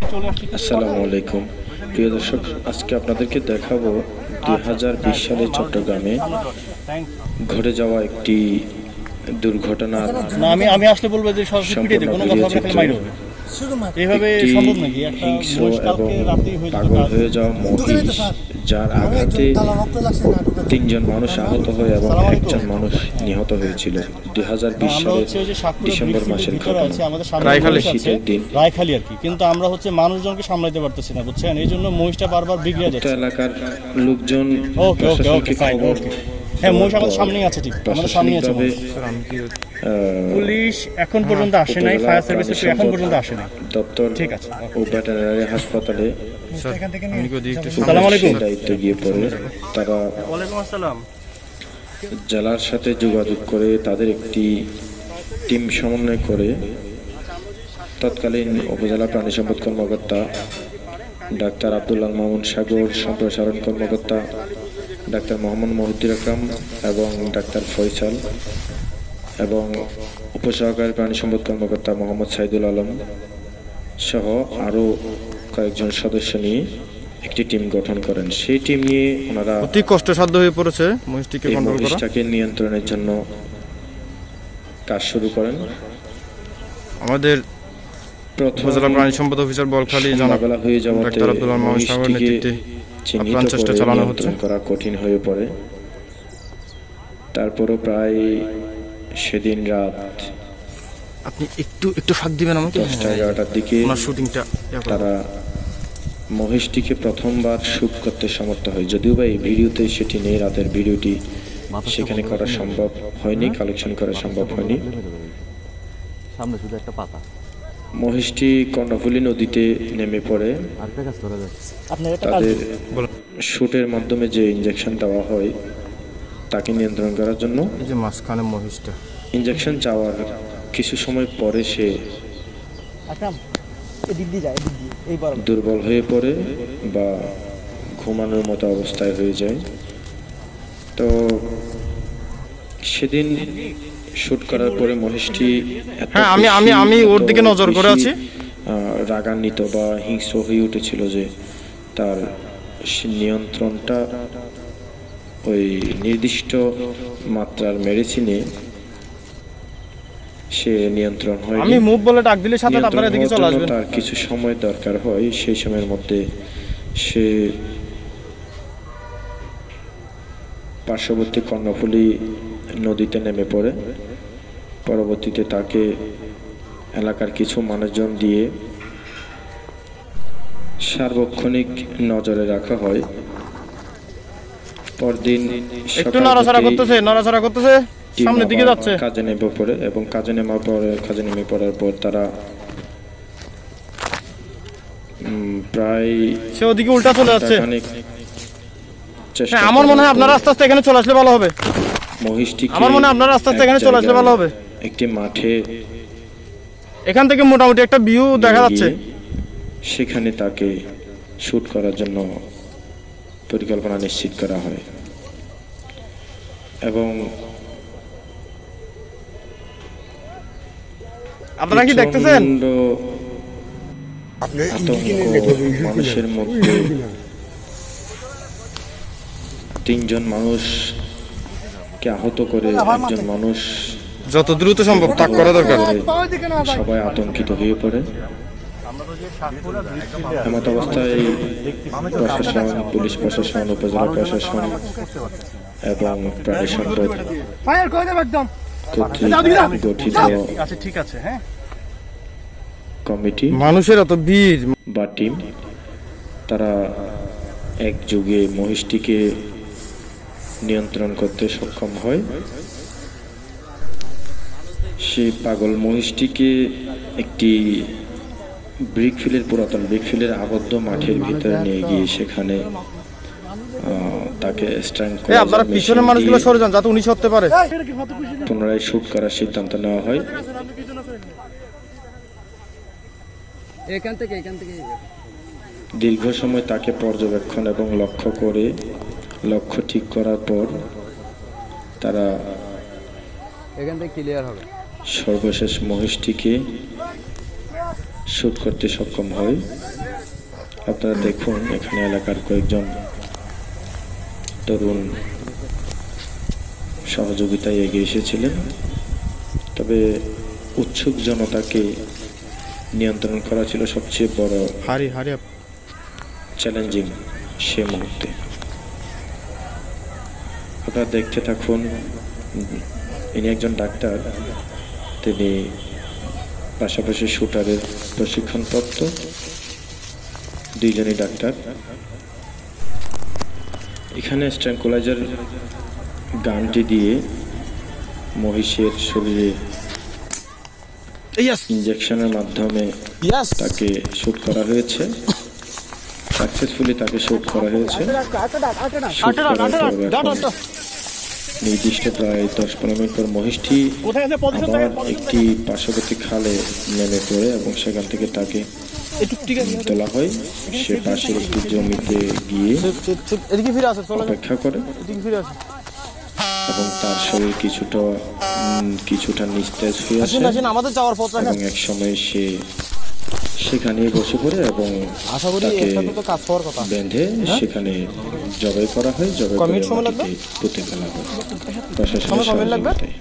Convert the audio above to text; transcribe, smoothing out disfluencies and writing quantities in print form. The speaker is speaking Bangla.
আসসালামু আলাইকুম প্রিয় দর্শক, আজকে আপনাদেরকে দেখাবো 2020 সালে চট্টগ্রামে ঘটে যাওয়া একটি দুর্ঘটনা। আমি আসলে বলবো যে সরাসরি কোনো কথা হবে না, মাইর হবে এইভাবে সম্ভব নাকি? একটা কালকে রাতেই হয়েছে, পাগল হয়ে যাওয়া মহিষ, যার আঘাতে 3 জন মানুষ আহত হয় এবং 1 জন মানুষ নিহত হয়েছিল। 2020 সালের ডিসেম্বর মাসের শীতের দিন রায়খালী আর কি। কিন্তু আমরা মানুষজনকে সামলাইতে পারতেছি না, বুঝছেন? এই জন্য মহিষটা বারবার বিগড়ে যাচ্ছে। এলাকার লোকজন হ্যাঁ, মহিষ আমাদের সামনেই আছে, ঠিক আমাদের সামনেই আছে। পুলিশ এখন পর্যন্ত আসে নাই, ফায়ার সার্ভিস এখন পর্যন্ত আসে নাই। দপ্তর ঠিক আছে, ও ভেটেরিনারি হাসপাতালে দায়িত্ব গিয়ে পড়ে। তারা জেলার সাথে যোগাযোগ করে তাদের একটি টিম সমন্বয় করে তৎকালীন উপজেলা প্রাণী সম্পদ কর্মকর্তা ডাক্তার আব্দুল্লাহ মামুন সাগর, সম্প্রসারণ কর্মকর্তা ডাক্তার মোহাম্মদ মহিউদ্দিন আকরাম এবং ডাক্তার ফয়সাল এবং উপসহকারী প্রাণী সম্পদ কর্মকর্তা মোহাম্মদ সাইদুল আলম সহ আরও কয়েকজন সদস্য নিয়ে একটি টিম গঠন করেন। সেই টিম নিয়ে ওনারা অতি কষ্টসাধ্য হয়ে পড়েছে মহিষটাকে নিয়ন্ত্রণের জন্য কাজ শুরু করেন। আমাদের উপজেলা প্রাণী সম্পদ অফিসার বলখালী জানাবেলা হয়ে যাওয়াতে ডাক্তার আব্দুল্লাহ মামুন সাগরের নেতৃত্বে আপ্রাণ চেষ্টা চালানো হচ্ছে। করা কঠিন হয়ে পড়ে। তারপরও প্রায় সেদিন রাত আপনি একটু ফাঁক দিবেন আমাকে, 10-11টার দিকে শুটিংটা তারা মহিষটিকে প্রথমবার শুট করতে সমর্থ হয়। যদিও বা এই ভিডিওতে সেটি নেই, রাতের ভিডিওটি সেখানে করা সম্ভব হয়নি, কালেকশন করা সম্ভব হয়নি। মহিষটি কর্ণফুলী নদীতে নেমে পড়ে। তাদের শুটের মাধ্যমে যে ইনজেকশন দেওয়া হয় তাকে নিয়ন্ত্রণ করার জন্য, এই যে মাঝখানে মহিষটা ইনজেকশন যাওয়ার কিছু সময় পরে সে দুর্বল হয়ে পড়ে বা ঘুমানোর মতো অবস্থায় হয়ে যায়। তো সেদিন শুট করার পরে মহিষটি আমি ওর দিকে নজর করে আছি, রাগান্বিত বা হিংস্র হয়ে উঠেছিল যে তার নিয়ন্ত্রণটা ওই নির্দিষ্ট মাত্রার মেডিসিনে সে নিয়ন্ত্রণ হয়। আমি মুভ বলে ডাক দিলে সাথে আপনারা এদিকে চলে আসবেন। তার কিছু সময় দরকার হয়। সেই সময়ের মধ্যে সে পার্শ্ববর্তী কর্ণফুলী নদীতে নেমে পড়ে। পরবর্তীতে তাকে এলাকার কিছু মানুষজন দিয়ে সার্বক্ষণিক নজরে রাখা হয়। পরদিন একটু নড়াচড়া করতেছে সামনের দিকে যাচ্ছে, কাজে নেমে পড়ে এবং কাজে নেমে পড়ার পর তারা প্রায় সে ওদিকে উল্টা চলে যাচ্ছে। আমার মনে হয় আপনার আস্তে আস্তে এখানে চলে আসলে ভালো হবে। মহিষটিকে আমার মনে হয় আপনার আস্তে আস্তে এখানে চলে আসলে ভালো হবে। একটি মাঠে এখান থেকে মোটামুটি একটা ভিউ দেখা যাচ্ছে। সেখানে তাকে শুট করার জন্য পরিকল্পনা নিশ্চিত করা হয় এবং আপনারা কি দেখতেছেন মানুষের মধ্যে 3 জন মানুষকে আহত করে 1 জন মানুষ যত দ্রুত সম্ভব তাক করা দরকার। সবাই আতঙ্কিত হয়ে পড়ে। এমত অবস্থায় প্রশাসন, পুলিশ প্রশাসন, উপজেলা প্রশাসন এবং প্রাণী সম্পদ গঠিত কমিটি, মানুষের এত ভিড় বা টিম, তারা একযোগে মহিষটিকে নিয়ন্ত্রণ করতে সক্ষম হয়। সেই পাগল মহিষটিকে একটি পুরাতন ব্রিকফিলের আবদ্ধ মাঠের ভিতরে নিয়ে গিয়ে সেখানে তাকে পুনরায় শুট করার সিদ্ধান্ত নেওয়া হয়। দীর্ঘ সময় তাকে পর্যবেক্ষণ এবং লক্ষ্য ঠিক করার পর তারা সর্বশেষ মহিষটিকে শ্যুট করতে সক্ষম হয়। আপনারা দেখুন এখানে এলাকার কয়েকজন তরুণ সহযোগিতায় এগিয়ে এসেছিলেন, তবে উৎসুক জনতাকে নিয়ন্ত্রণ করা ছিল সবচেয়ে বড় চ্যালেঞ্জিং সে মুহূর্তে। আপনারা দেখতে থাকুন। ইনি একজন ডাক্তার, তিনি পাশাপাশি শুটারের প্রশিক্ষণপ্রাপ্ত, দুইজনই ডাক্তার। এখানে স্ট্র্যাঙ্কুলাইজার গানটি দিয়ে মহিষের শরীরে ইনজেকশনের মাধ্যমে তাকে শুট করা হয়েছে। সাকসেসফুলি তাকে শুট করা হয়েছে। শুট করার পর এখন নির্দিষ্ট প্রায় 10-15 মিনিট পর মহিষটি আবার একটি পার্শ্ববর্তী খালে নেমে পড়ে এবং সেখান থেকে তাকে তোলা হয়। সে পাশের একটি জমিতে গিয়ে অপেক্ষা করে এবং তার শরীর কিছুটা নিস্তেজ হয়ে আসে এবং এক সময় সে সেখানে বসে পড়ে এবং তাকে বেঁধে সেখানে জবাই করা হয়। জবাই করে মাটিতে পুঁতে ফেলা হয় প্রশাসনের সহযোগিতায়।